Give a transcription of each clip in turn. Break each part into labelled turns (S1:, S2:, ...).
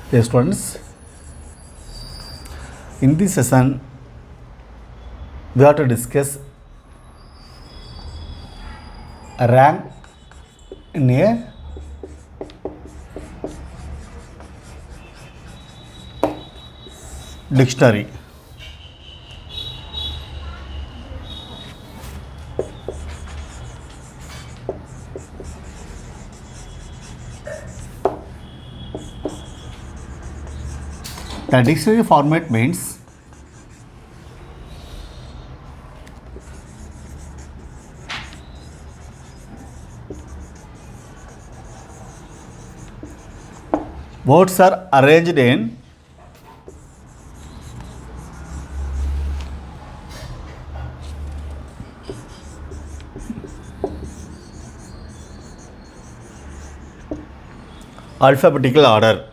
S1: Dear students, in this session, we have to discuss a rank in a dictionary. The dictionary format means words are arranged in alphabetical order.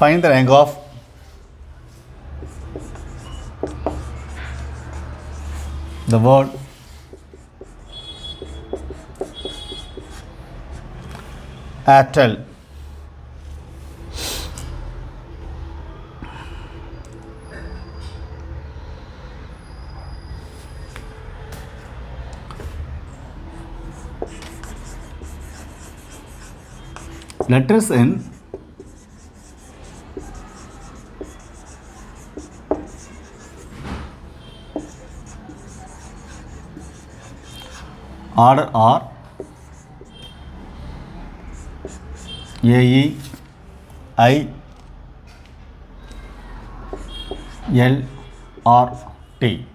S1: Find the rank of the word Airtel. Letters in order are A, E, I, L, R, T.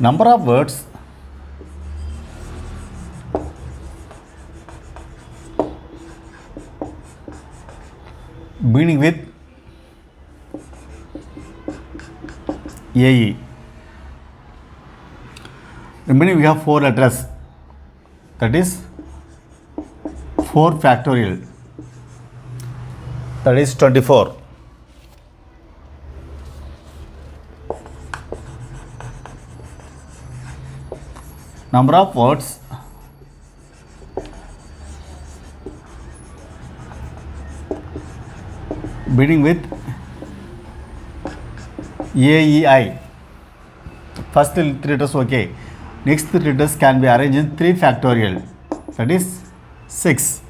S1: Number of words beginning with AE. Remaining we have 4 letters, that is 4 factorial, that is 24. Number of words beginning with AEI. First 3 letters okay. Next 3 letters can be arranged in 3 factorial, that is 6.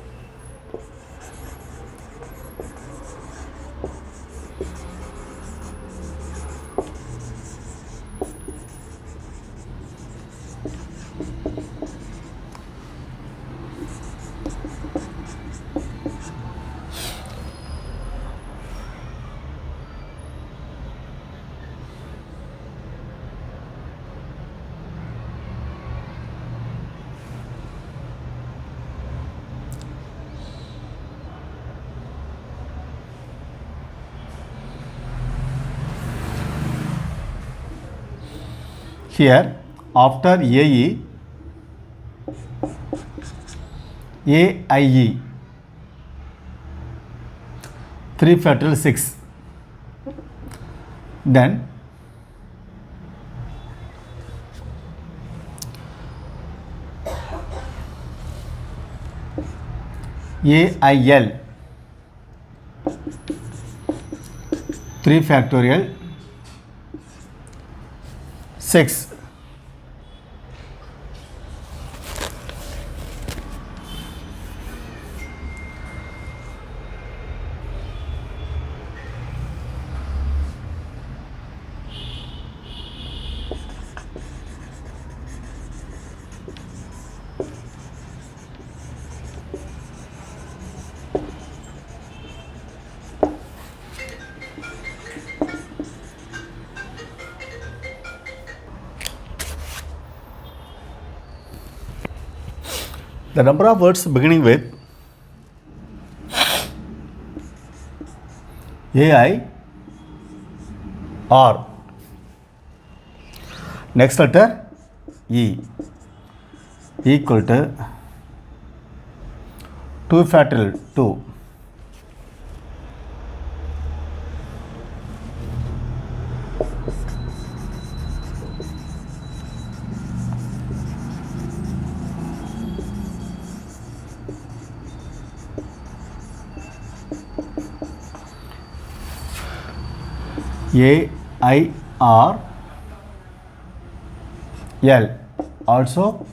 S1: Here after AE AIE 3 factorial 6. Then AIL 3 factorial 6. The number of words beginning with AI R. Next letter E equal to 2 factorial 2. AIR L also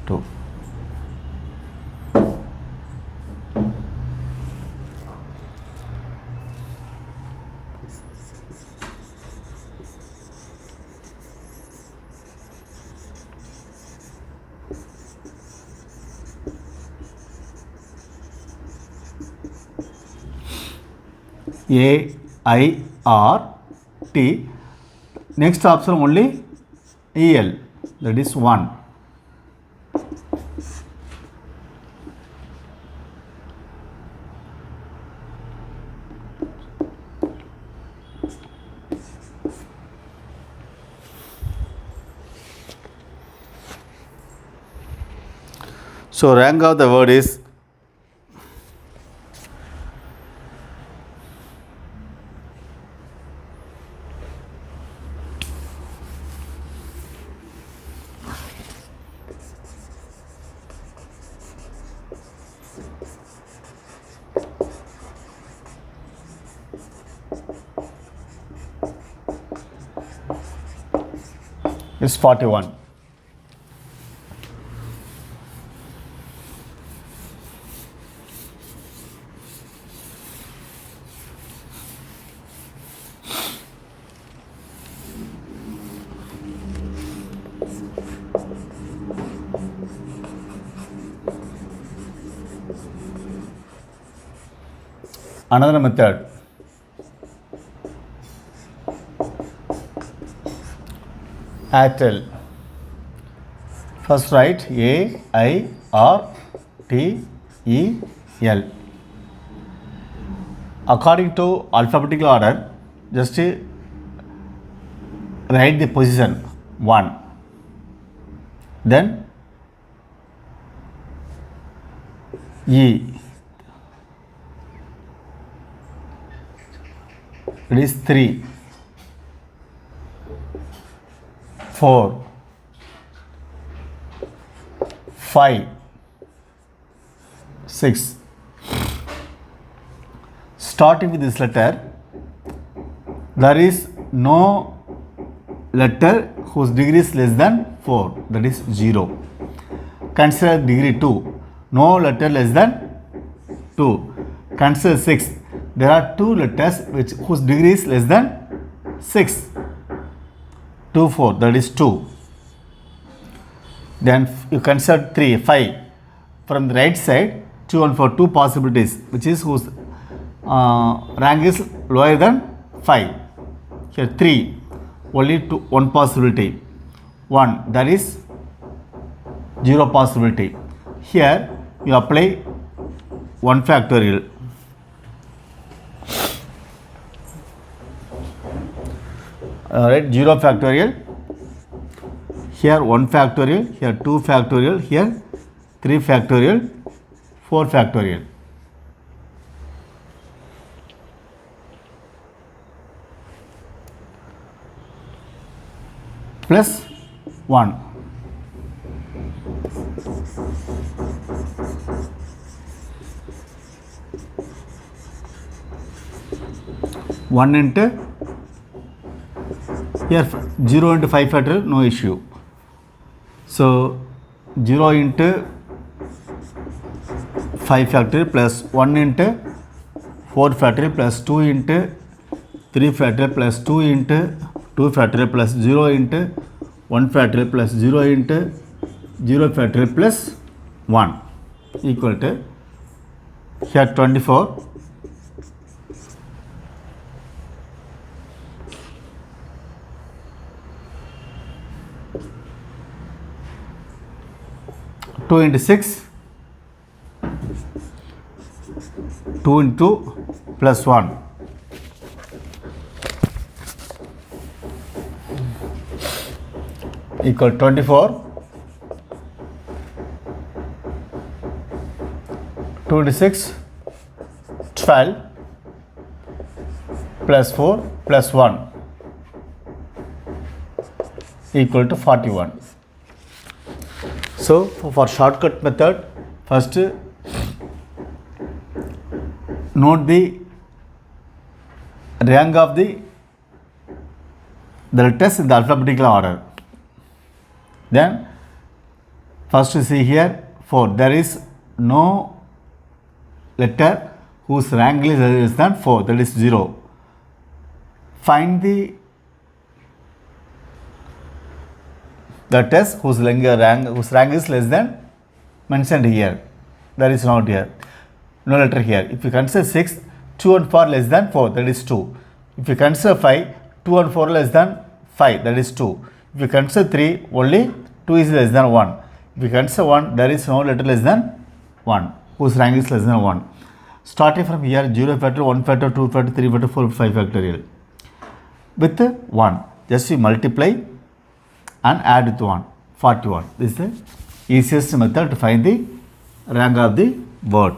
S1: 2. AIRT. Next option only EL, that is 1. So rank of the word is is 41. Another method. Airtel. First write AIRTEL. According to alphabetical order, just write the position 1. Then E. It is 3, 4, 5, 6. Starting with this letter, there is no letter whose degree is less than 4, that is 0. Consider degree 2, no letter less than 2. Consider 6. There are 2 letters whose degree is less than 6. 2, 4, that is 2. Then you consider 3, 5. From the right side, 2 and 4, 2 possibilities, which is whose rank is lower than 5. Here 3, only 1 possibility. 1, that is 0 possibility. Here you apply 1 factorial. Right, 0 factorial, here 1 factorial, here 2 factorial, here 3 factorial 4 factorial. Plus 1. One into here 0 into 5 factorial, no issue. So 0 into 5 factorial plus 1 into 4 factorial plus 2 into 3 factorial plus 2 into 2 factorial plus 0 into 1 factorial plus 0 into 0 factorial plus 1 equal to here 24 2 into 6 2 into plus 1 equal 24 2 into 6 12 plus 4 plus 1 equal to 41. So for shortcut method, first note the rank of the letters in the alphabetical order. Then first you see here 4. There is no letter whose rank is less than 4, that is 0. Find the letters whose rank is less than mentioned here. That is not here. No letter here. If you consider 6, 2 and 4 less than 4, that is 2. If you consider 5, 2 and 4 less than 5, that is 2. If you consider 3, only 2 is less than 1. If you consider 1, there is no letter less than 1, whose rank is less than 1. Starting from here, 0 factorial, 1 factorial, 2 factorial, 3 factorial, 4, 5 factorial. With 1, just you multiply and add with 1, 41. This is the easiest method to find the rank of the word.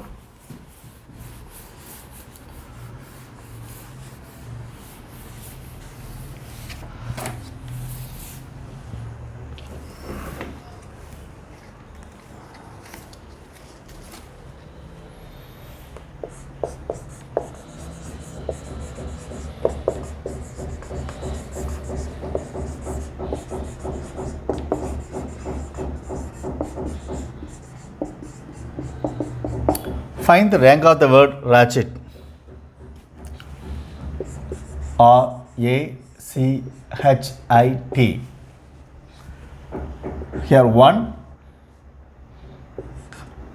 S1: Find the rank of the word ratchet. R-A-C-H-I-T. Here 1,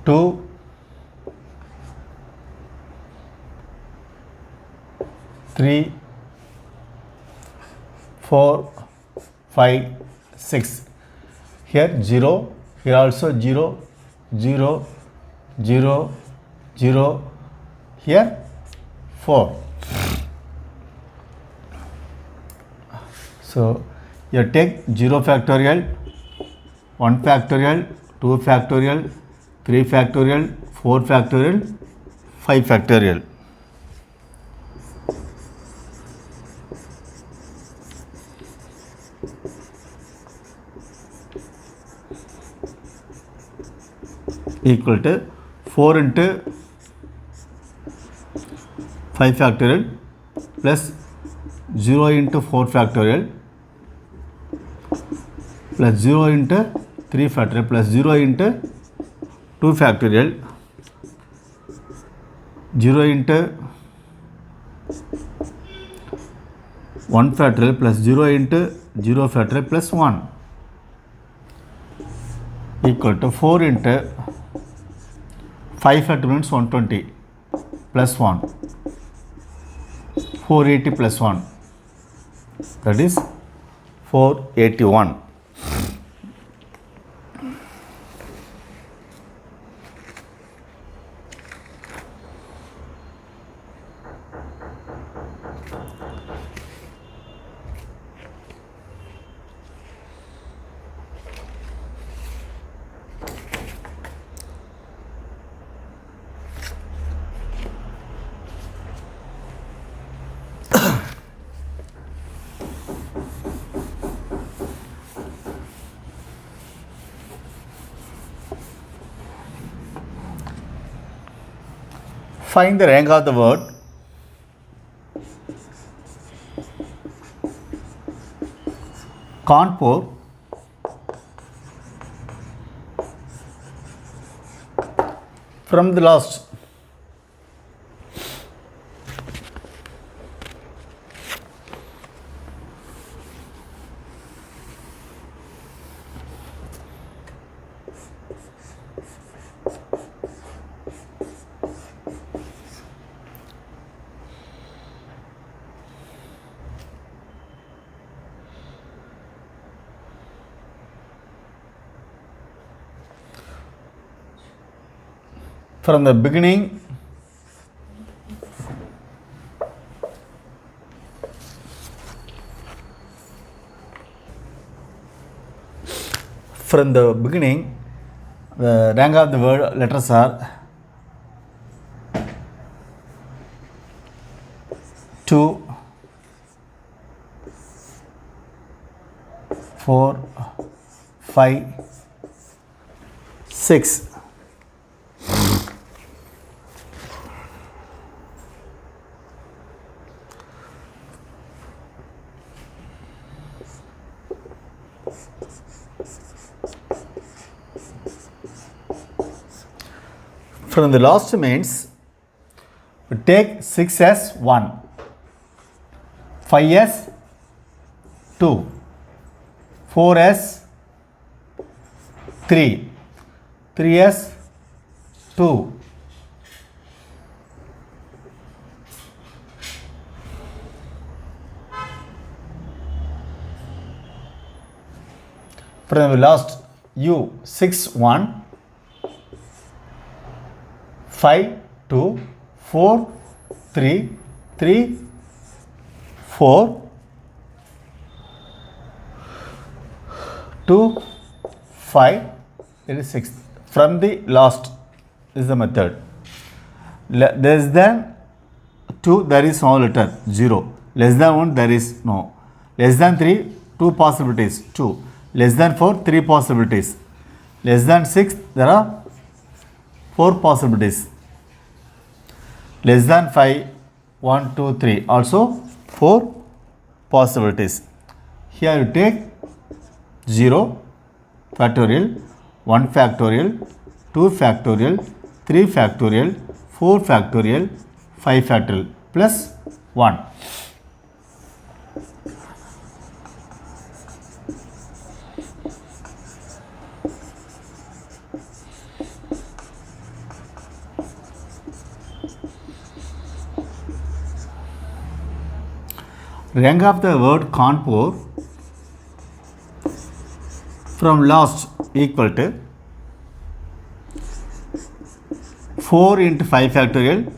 S1: 2, 3, 4, 5, 6. Here 0, here also 0, 0, 0, 0, here 4. So you take 0 factorial, 1 factorial, 2 factorial, 3 factorial, 4 factorial, 5 factorial. Equal to 4 into 5 factorial plus 0 into 4 factorial plus 0 into 3 factorial plus 0 into 2 factorial 0 into 1 factorial plus 0 into 0 factorial plus 1 equal to 4 into 5 factorial means 120 plus 1 480 plus 1, that is 481. Find the rank of the word Kanpur from the last. From the beginning, the rank of the word letters are 2, 4, 5, 6. From the last means, we take 6 as 1, 5 as 2, 4 as 3, 3 as 2, 6 1, 5 2, 4 3, 3 4, 2 5, it is 6. From the last is the method. Less than 2 there is no letter 0. Less than 1 there is no. Less than 3 2 possibilities 2. Less than 4 3 possibilities. Less than 6 there are 4 possibilities. Less than 5 1 2 3 also 4 possibilities. Here you take 0 factorial, 1 factorial, 2 factorial, 3 factorial, 4 factorial, 5 factorial plus 1. Rank of the word Kanpur from last equal to 4 into 5 factorial,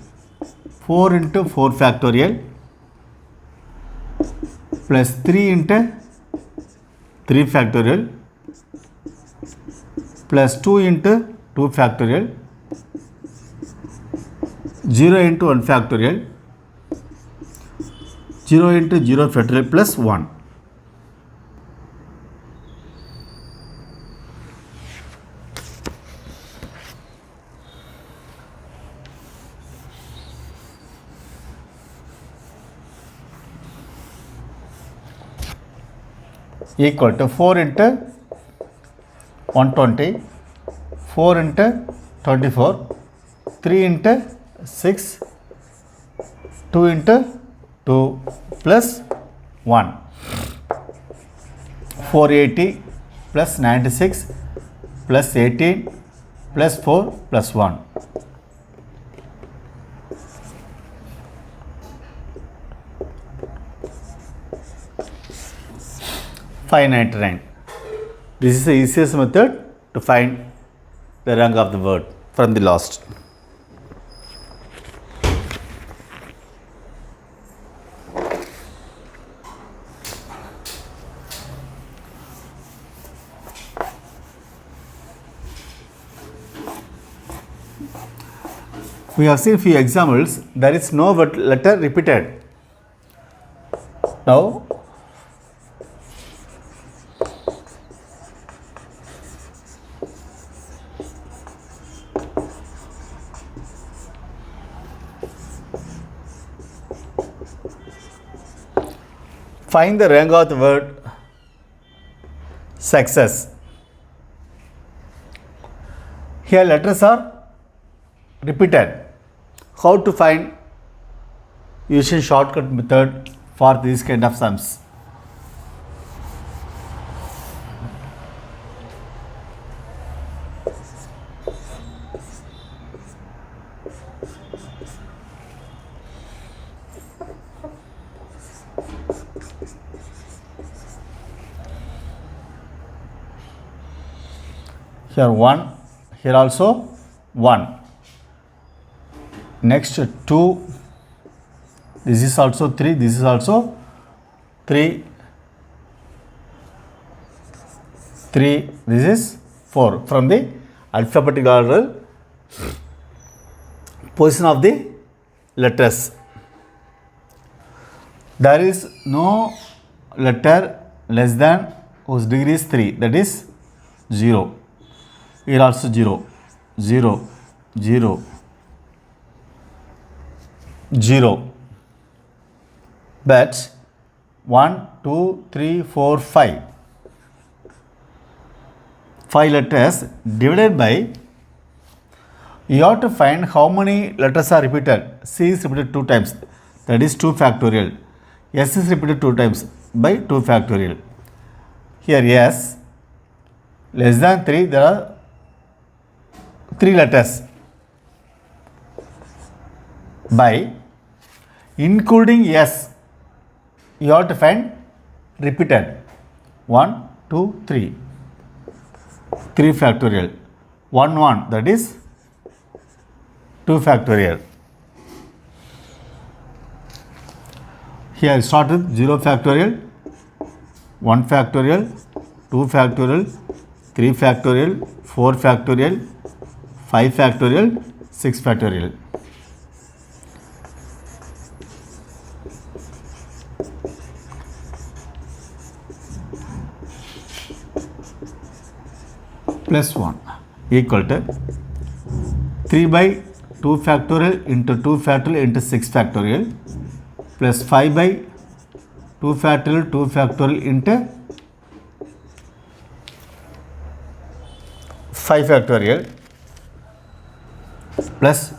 S1: 4 into 4 factorial plus 3 into 3 factorial plus 2 into 2 factorial, 0 into 1 factorial, 0 into 0 factorial plus 1. Equal to 4 into 120, 4 into 24, 3 into 6, 2 into 2 plus 1. 480 plus 96 plus 18 plus 4 plus 1. 599. This is the easiest method to find the rank of the word from the last. We have seen few examples. There is no letter repeated. Now, Find the rank of the word success. Here letters are repeated. How to find using shortcut method for these kind of sums? Here 1, here also 1. Next 2, this is also 3, this is also 3, 3, this is 4. From the alphabetical order position of the letters. There is no letter less than whose degree is 3, that is 0. Here also 0, 0, 0, 0. But 1, 2, 3, 4, 5. 5 letters divided by, you have to find how many letters are repeated. C is repeated 2 times, that is 2 factorial. S is repeated 2 times by 2 factorial. Here S less than 3, there are 3 letters by including S, you have to find repeated 1, 2, 3, 3 factorial, 1, 1, that is 2 factorial. Here start with 0 factorial, 1 factorial, 2 factorial, 3 factorial, 4 factorial, 5 factorial, 6 factorial. Plus 1 equal to 3 by 2 factorial into 2 factorial into 6 factorial plus 5 by 2 factorial into 5 factorial plus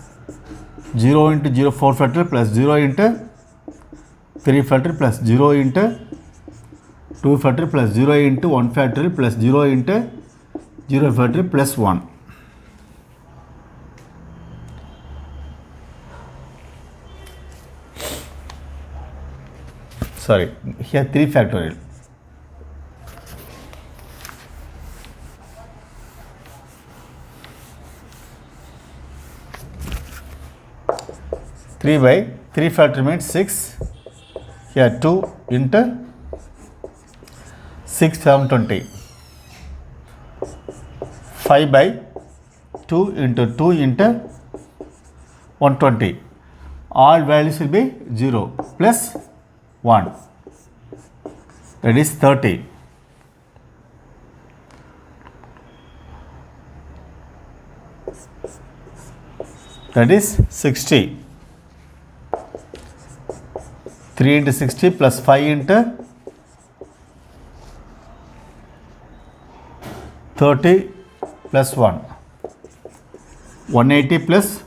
S1: 0 into 0 4 factorial plus 0 into 3 factorial plus 0 into 2 factorial plus 0 into 1 factorial plus 0 into 0 factorial plus 1. Sorry, here 3 factorial. Three by 3 factorial means 6. Here 2 into 6 720. 5 by 2 into 2 into 120. All values will be 0 plus 1, that is 30. That is 60. 3 into 60 plus 5 into 30 plus 1. 180 plus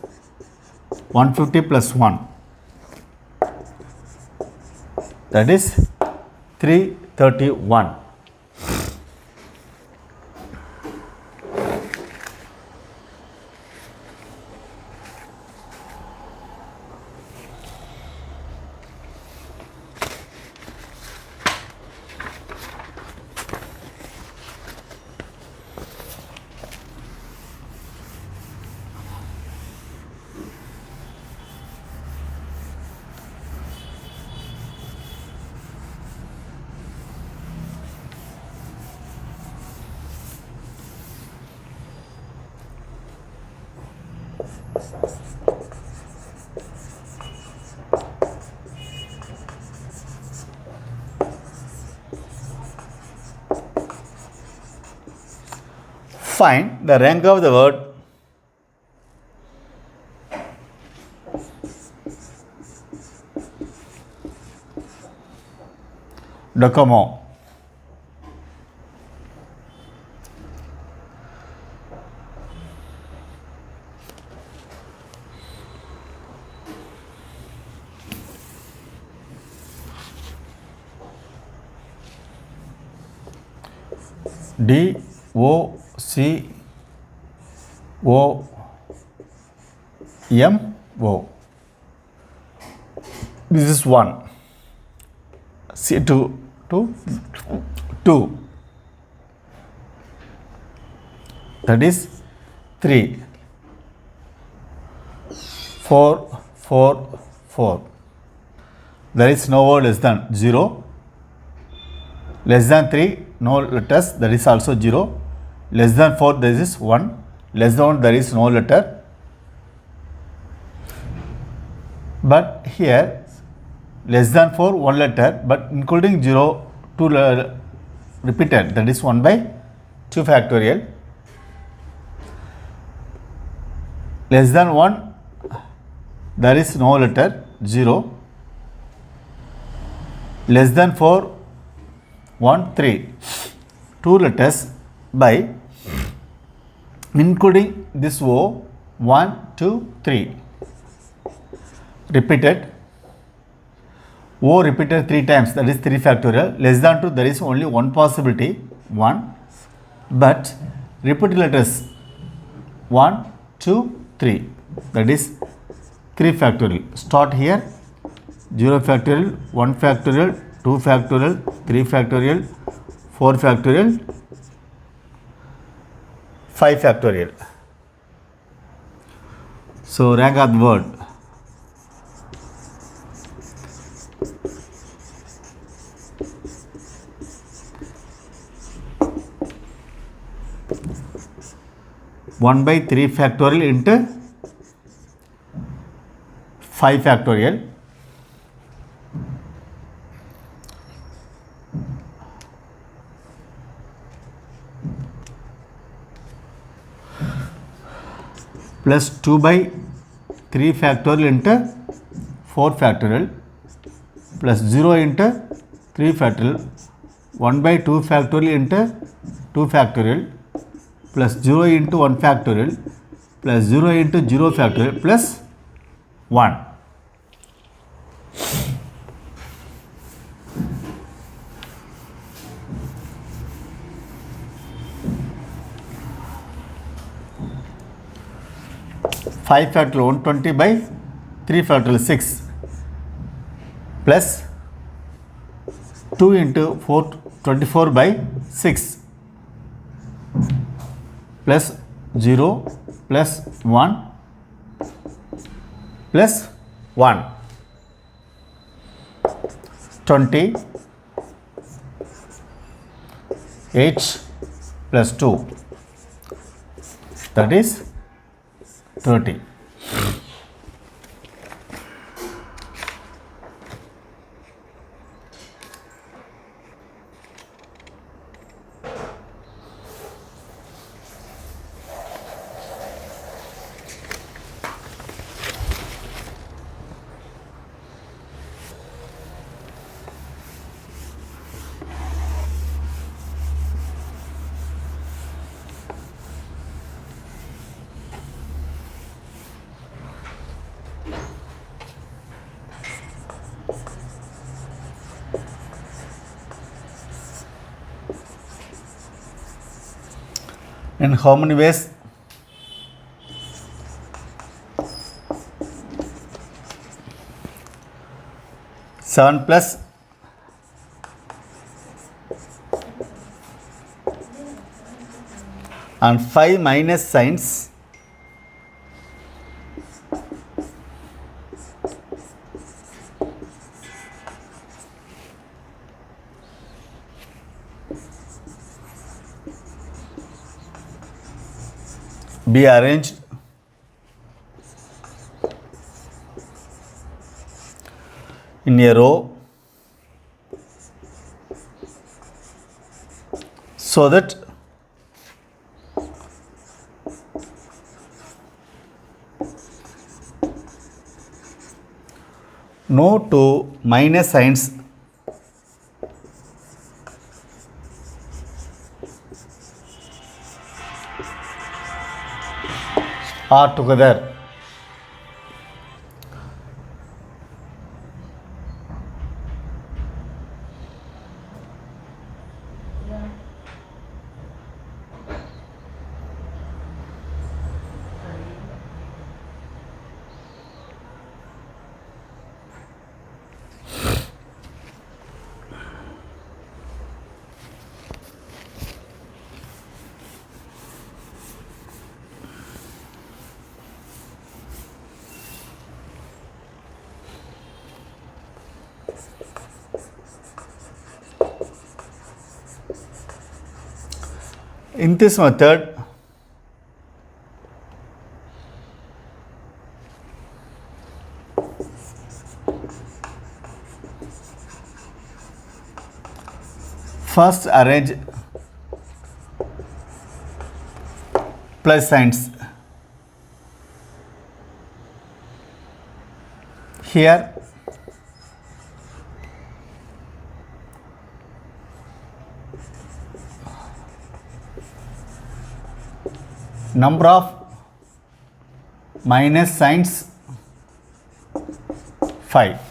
S1: 150 plus 1. That is 331. Find the rank of the word Docomo. DOCOMO. This is 1. C2 to 2. That is 3. 4, 4, 4. There is no word less than 0. Less than 3, no letters, that is also 0. Less than 4, there is 1. Less than 1, there is no letter. But here, less than 4, 1 letter, but including 0, 2 repeated, that is 1 by 2 factorial. Less than 1, there is no letter, 0. Less than 4, 1, 3. 2 letters by including this O, 1, 2, 3. Repeated. O repeated 3 times, that is 3 factorial. Less than 2, there is only one possibility, 1. But repeated letters 1, 2, 3. That is 3 factorial. Start here. 0 factorial, 1 factorial, 2 factorial, 3 factorial, 4 factorial, 5 factorial. So rank of the word. One by 3 factorial into 5 factorial. Plus 2 by 3 factorial into 4 factorial plus 0 into 3 factorial, 1 by 2 factorial into 2 factorial plus 0 into 1 factorial plus 0 into 0 factorial plus 1. Five factorial 120 by 3 factorial 6 plus 2 into 4 24 by 6 plus 0 plus 1 plus 1 20 8 plus 2, that is 30. In how many ways? Seven plus and 5 minus signs. Be arranged in a row so that no two minus signs are together. In this method, first arrange plus signs. Here number of minus signs 5.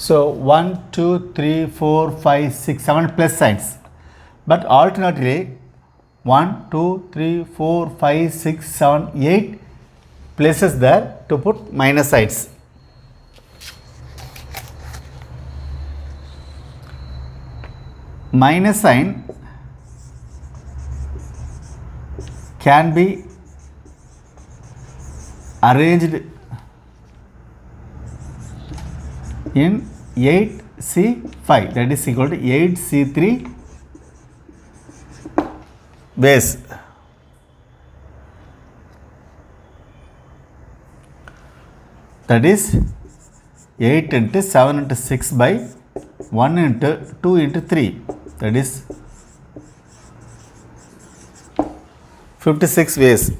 S1: So 1, 2, 3, 4, 5, 6, 7 plus signs. But alternately 1, 2, 3, 4, 5, 6, 7, 8 places there to put minus signs. Minus sign can be arranged in 8C5, that is equal to 8C3 ways. That is 8 into 7 into 6 by 1 into 2 into 3, that is 56 ways.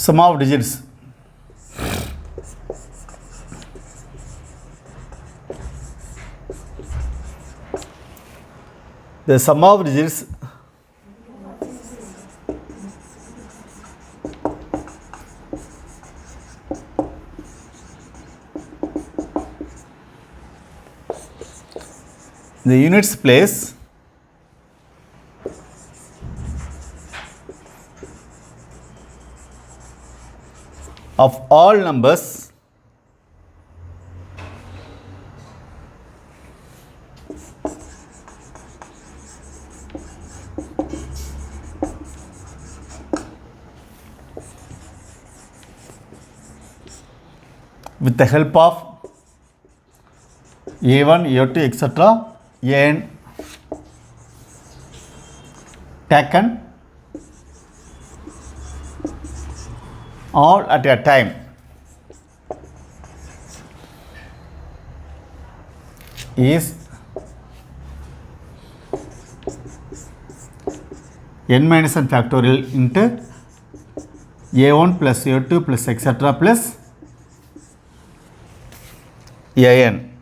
S1: Sum of digits. The sum of digits the units place of all numbers with the help of A1, A2, etc. An taken all at a time. Is n minus n factorial into a1 plus a2 plus etc. plus an.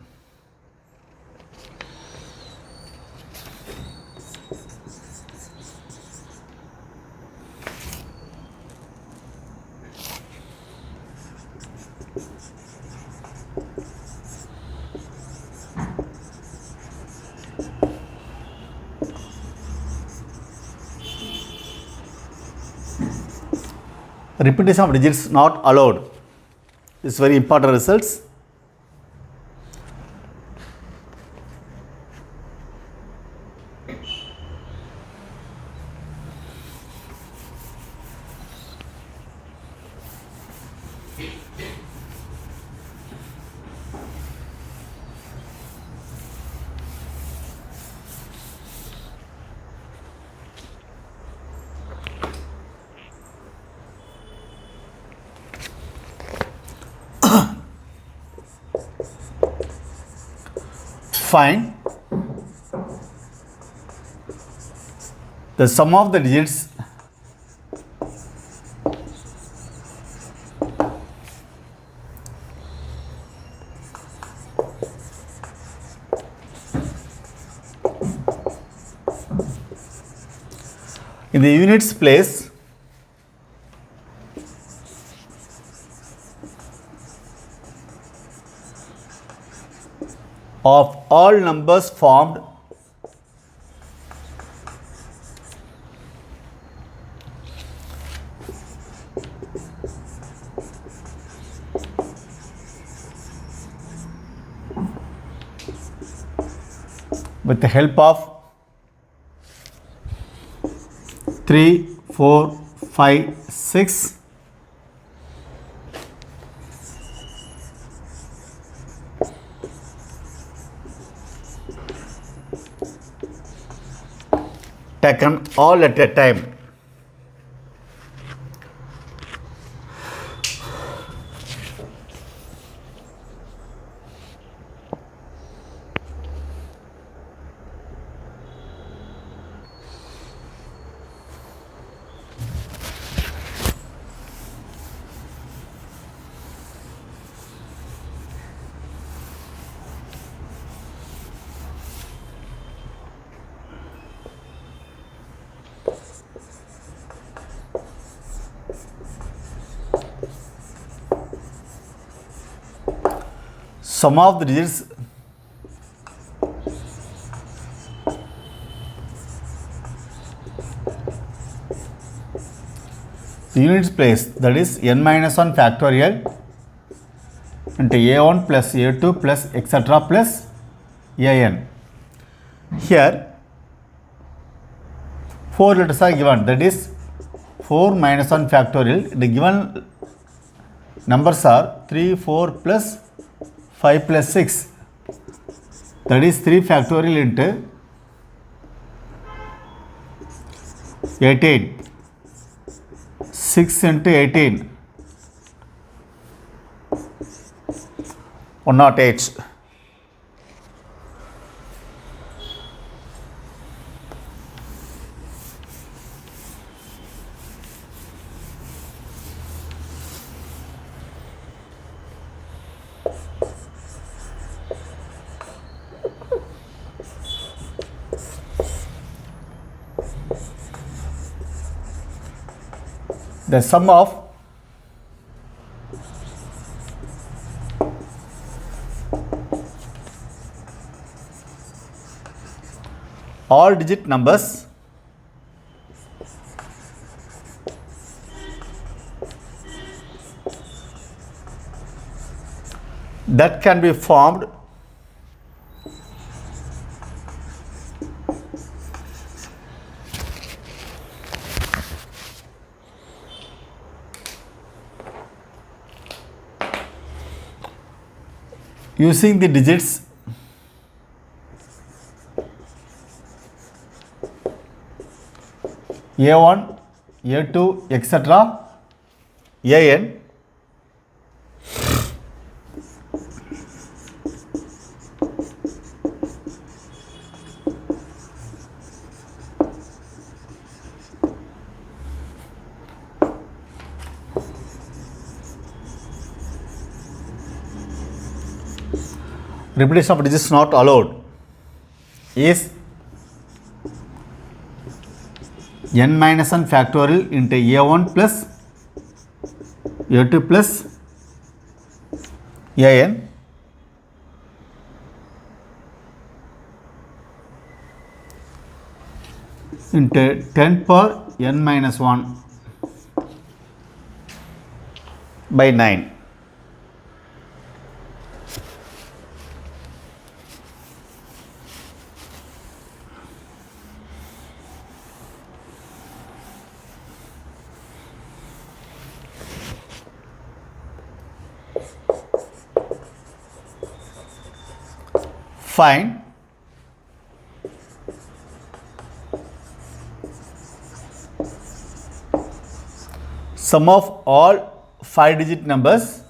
S1: Repetition of digits not allowed. This is very important results. Find the sum of the digits in the units place of all numbers formed with the help of 3, 4, 5, 6. Taken all at a time. Sum of the digits the units place, that is n minus 1 factorial into a1 plus a2 plus etc. plus an. Here 4 letters are given, that is 4 minus 1 factorial. The given numbers are 3, 4 plus 5 plus 6, that is 3 factorial into 18, 6 into 18, 108. The sum of all digit numbers that can be formed using the digits a1, a2, etc. an. Repetition of digits not allowed is n minus 1 factorial into a1 plus a2 plus an into 10 power n minus 1 by 9. Find sum of all 5-digit numbers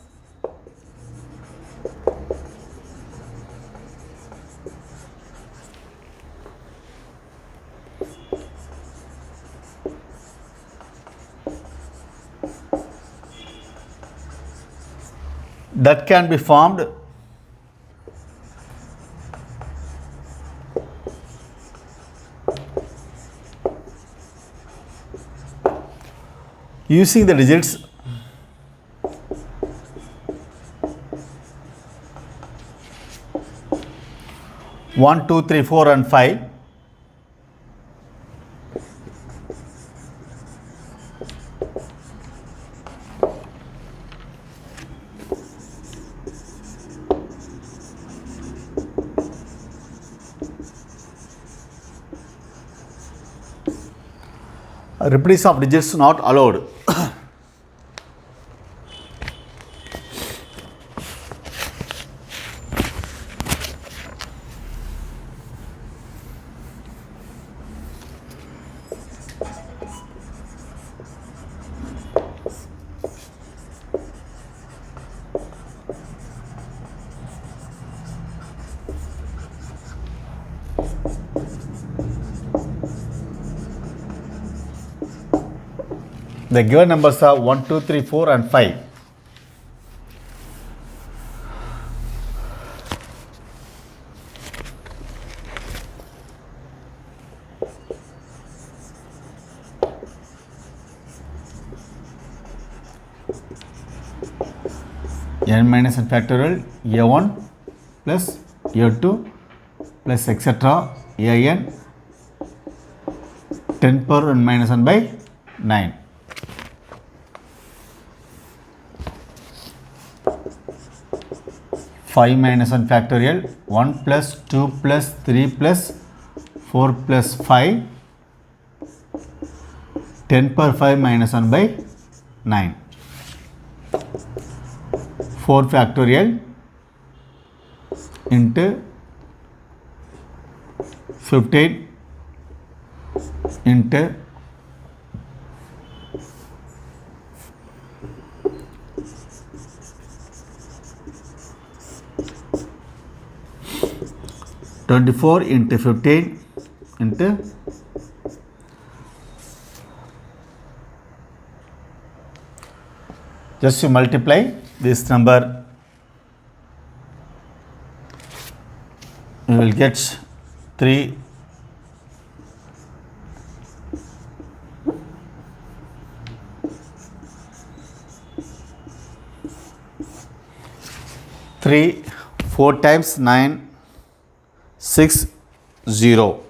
S1: that can be formed using the digits 1, 2, 3, 4 and 5. Replace of digits not allowed. The given numbers are 1, 2, 3, 4 and 5. N minus n factorial a1 plus a2 plus etc. an 10 power n minus n by 9. Five minus n factorial 1 plus 2 plus 3 plus 4 plus 5 10 power 5 minus 1 by 9. 4 factorial into 15 into 24 into 15 into just you multiply this number, you will get 3 4 times 9 6 0.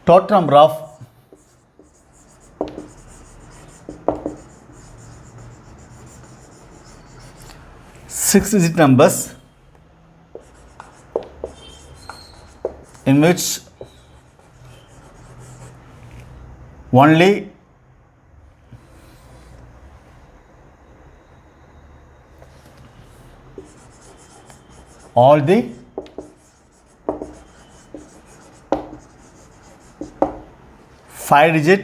S1: Total number of six-digit numbers in which only all the five-digit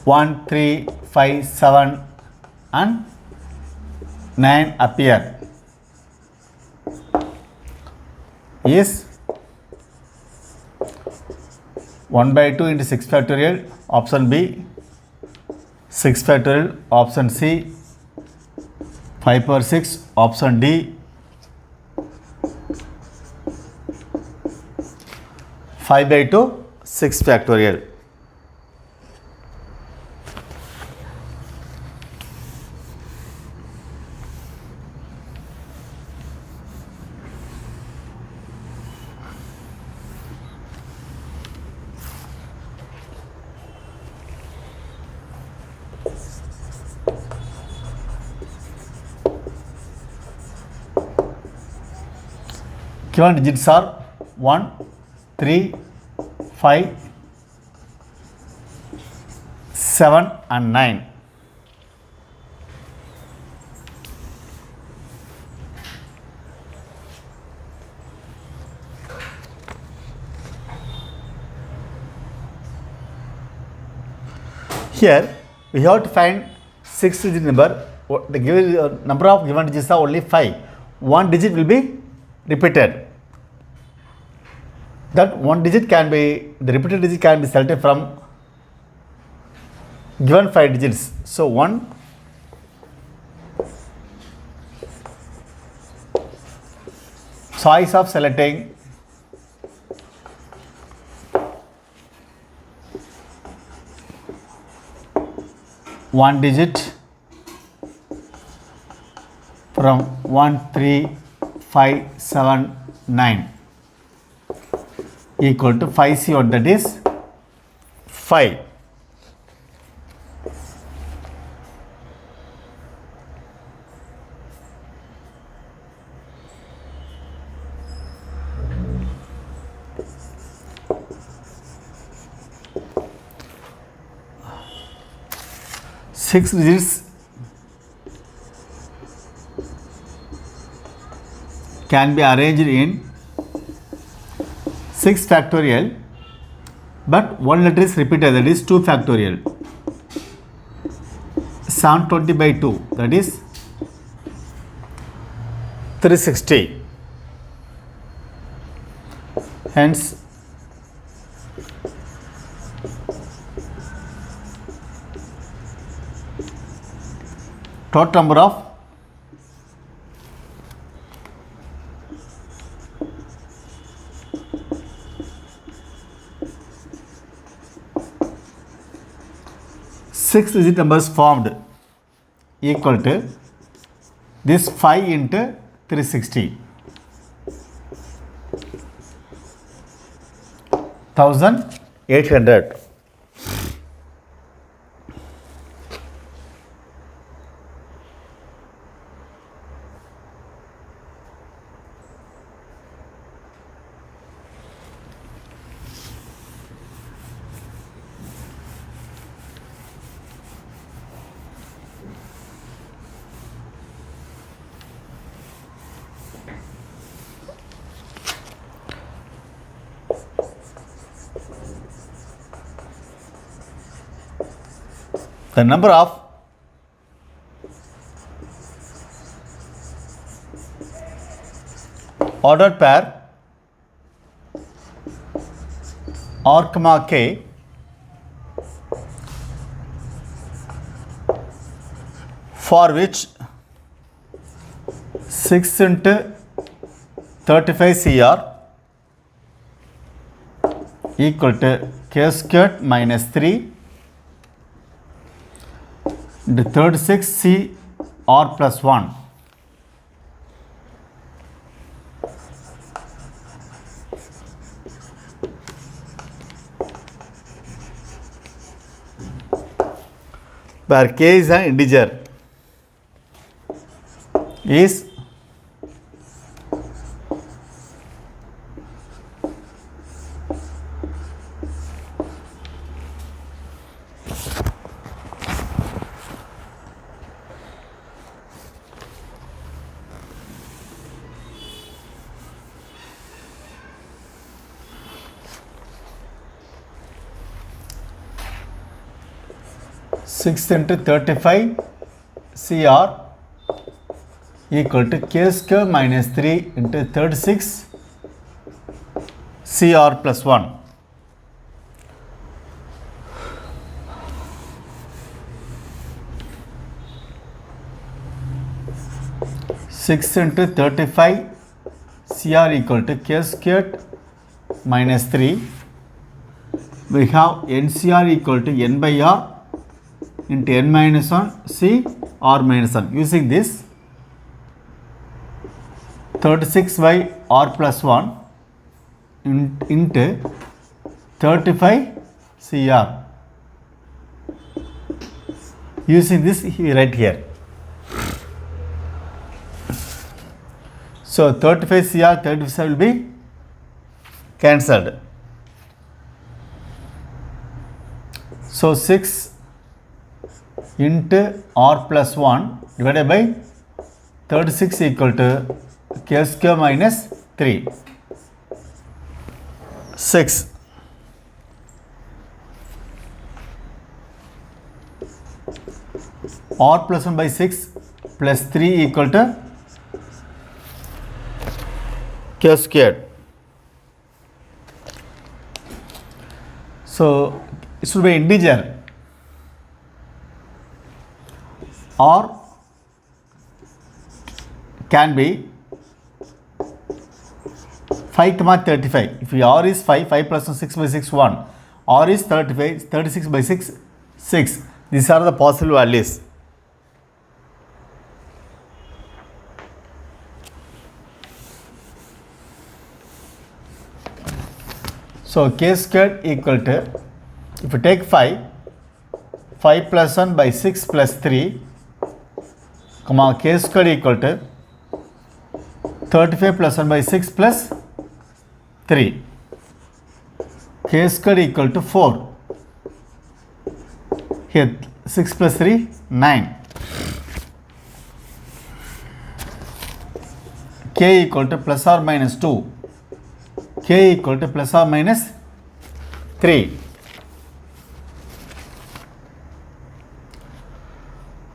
S1: one, 3, 5, 7 and 9 appear. is 1 by 2 into 6 factorial, option B, 6 factorial, option C, 5 power 6, option D, 5 by 2, 6 factorial. Given digits are 1, 3, 5, 7 and 9. Here we have to find 6-digit number. The given number of given digits are only 5. One digit will be repeated. That one digit can be, the repeated digit can be selected from given 5 digits. So 1, choice of selecting one digit from 1, 3, 5, 7, 9 equal to 5C, or that is 5. Six digits can be arranged in 6 factorial, but one letter is repeated, that is 2 factorial. 720 by 2, that is 360. Hence, total number of six-digit numbers formed equal to this 5 into 360, 1800. The number of ordered pair R, K for which 6 into 35 CR equal to K squared minus 3 into 36 C R plus 1. Where K is an integer is six into 35 CR equal to K square minus 3 into 36 CR plus 1. Six into 35 CR equal to K squared minus 3. We have NCR equal to N by R into N minus 1 C R minus 1. Using this, 36 by R plus 1 into 35 CR. Using this, we write here. So 35 CR, 35 will be cancelled. So 6 into R plus 1 divided by 36 equal to K square minus 3. 6. R plus 1 by 6 plus 3 equal to K squared. So it should be integer. R can be 5 comma 35. If R is 5, 5 plus 6 by 6, 1. R is 35, 36 by 6, 6. These are the possible values. So K squared equal to, if you take 5, 5 plus 1 by 6 plus 3, comma K squared equal to 35 plus 1 by 6 plus 3. K squared equal to 4. Here 6 plus 3, 9. K equal to plus or minus 2. K equal to plus or minus 3.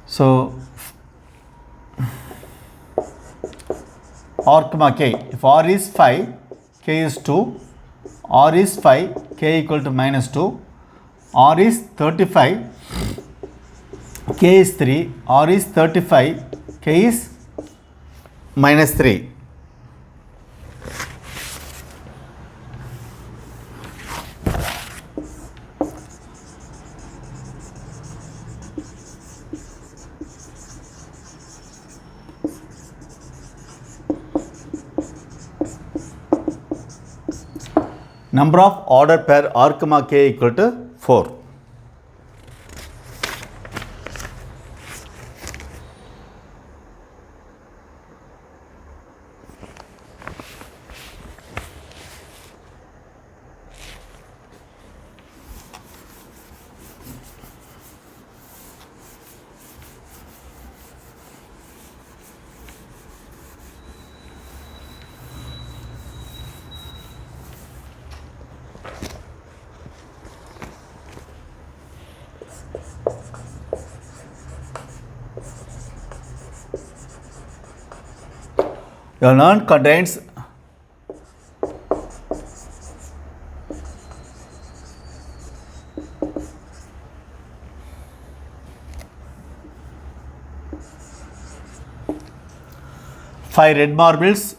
S1: So R comma K. If R is 5, K is 2. R is 5, K equal to minus 2. R is 35, K is 3. R is 35, K is minus 3. Number of order pair R comma K equal to 4. Your urn contains five red marbles,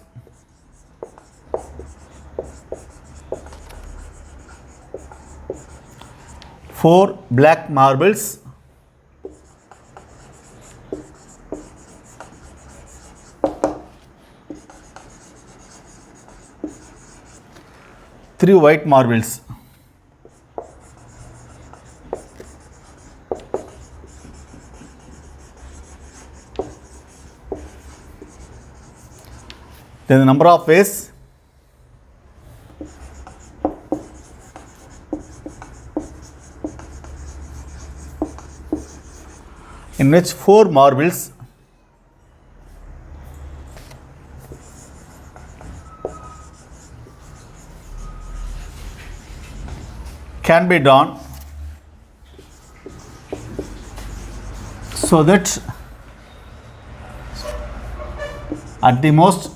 S1: four black marbles, three white marbles. Then the number of ways in which four marbles can be done so that at the most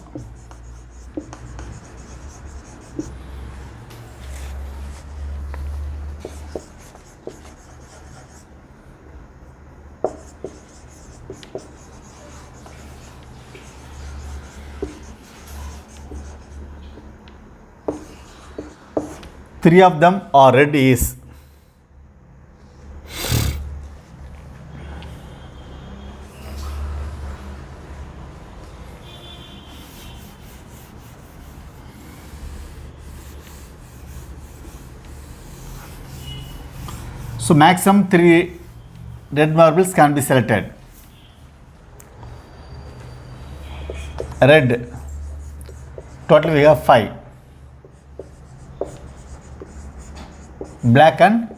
S1: Three of them are red is so maximum 3 red marbles can be selected. Red, total we have 5. Black and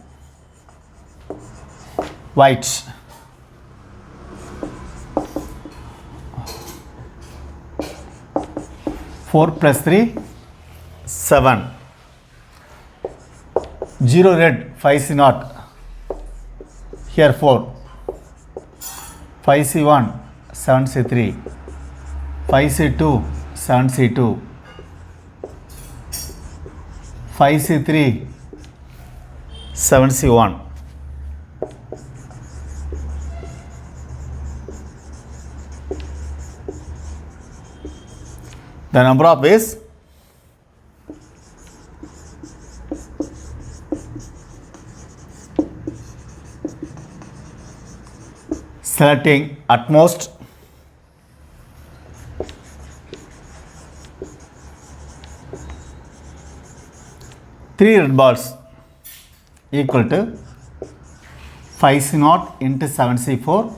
S1: white. Four plus 3, 7. 0 red, 5 C naught. Here 4. 5C1, 7C3. 5C2, 7C2. 5C3, 7C1. The number of is selecting at most 3 red balls equal to 5C0 into 7C4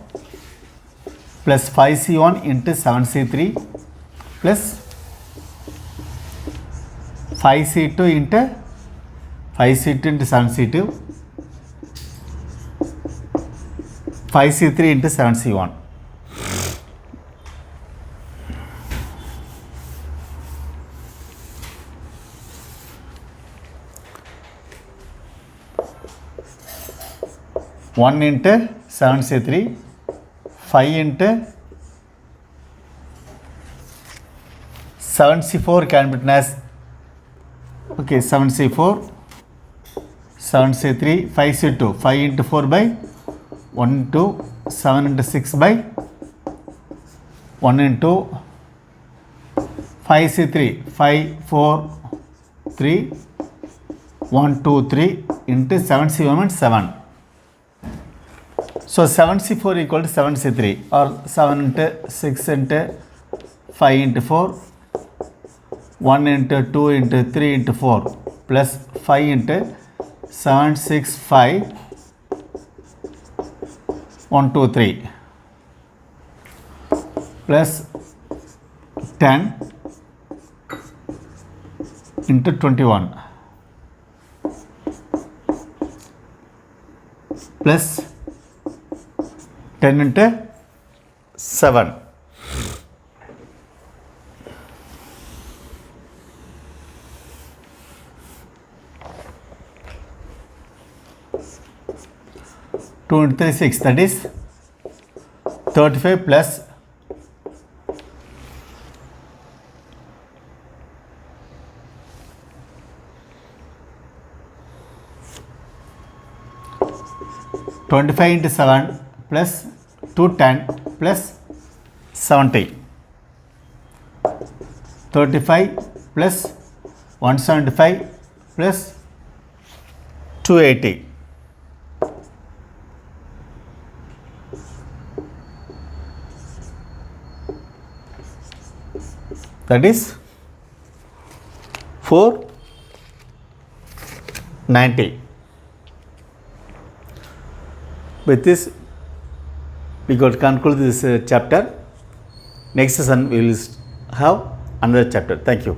S1: plus 5C1 into 7C3 plus 5C2 into 5C2 into 7C2 5C3 into 7C1. One into 7C3, 5 into 7C4 can be written as 7C4, 7C3, 5C2, 5 into 4 by 1 into 7 into 6 by 1 into 5C3, 5, 4, 3, 1, 2, 3 into 7C1 and 7. So 7C4 equal to 7C3 or 7 into 6 into 5 into 4, 1 into 2 into 3 into 4 plus 5 into 7, 6, 5, 1, 2, 3 plus 10 into 21 plus 10 into 7. Two into 3, 6, that is 35 plus 25 into 7 plus 210 plus 70. 35 plus 175 plus 280. That is 490. With this, we got to conclude this chapter. Next session, we will have another chapter. Thank you.